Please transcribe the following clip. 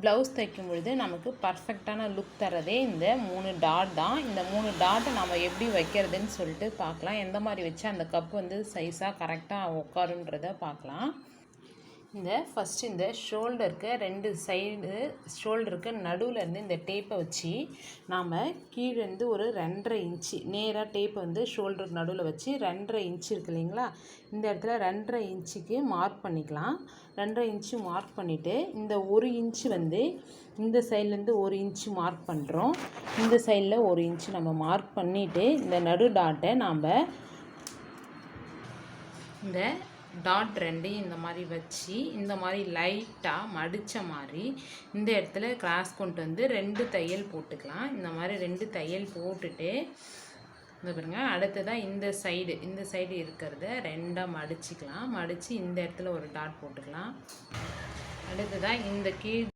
Blouse தைக்கும் பொழுது நமக்கு பர்ஃபெக்டான லுக் தரதே இந்த 3 டாட் தான். இந்த 3 டாட்டை நம்ம எப்படி வைக்கிறதுன்னு சொல்லிட்டு பார்க்கலாம். எந்த மாதிரி வச்சு அந்த கப் வந்து சைஸாக கரெக்டாக உட்காருன்றதை பார்க்கலாம். ஃபஸ்ட்டு இந்த ஷோல்டருக்கு 2 சைடு ஷோல்டருக்கு நடுவில் இந்த டேப்பை வச்சு நாம் கீழேருந்து ஒரு 2.5 இன்ச்சு நேராக டேப்பை வந்து ஷோல்டருக்கு நடுவில் வச்சு 2.5 இன்ச்சு இருக்குது இல்லைங்களா, இந்த இடத்துல 2.5 இன்ச்சுக்கு மார்க் பண்ணிக்கலாம். 2.5 இன்ச்சு மார்க் பண்ணிவிட்டு இந்த 1 இன்ச்சு வந்து இந்த சைட்லேருந்து 1 இன்ச்சு மார்க் பண்ணுறோம். இந்த சைடில் 1 இன்ச்சு நம்ம மார்க் பண்ணிவிட்டு இந்த நடு டாட்டை நாம் இந்த டாட் 2 இந்த மாதிரி வச்சு இந்த மாதிரி லைட்டாக மடித்த மாதிரி இந்த இடத்துல கிராஸ் கொண்டு வந்து 2 தையல் போட்டுக்கலாம். இந்த மாதிரி 2 தையல் போட்டுட்டு இந்த பாருங்க, அடுத்ததான் இந்த சைடு இருக்கிறத 2ஆக மடிச்சுக்கலாம். மடித்து இந்த இடத்துல ஒரு டாட் போட்டுக்கலாம். அடுத்ததான் இந்த கீழ்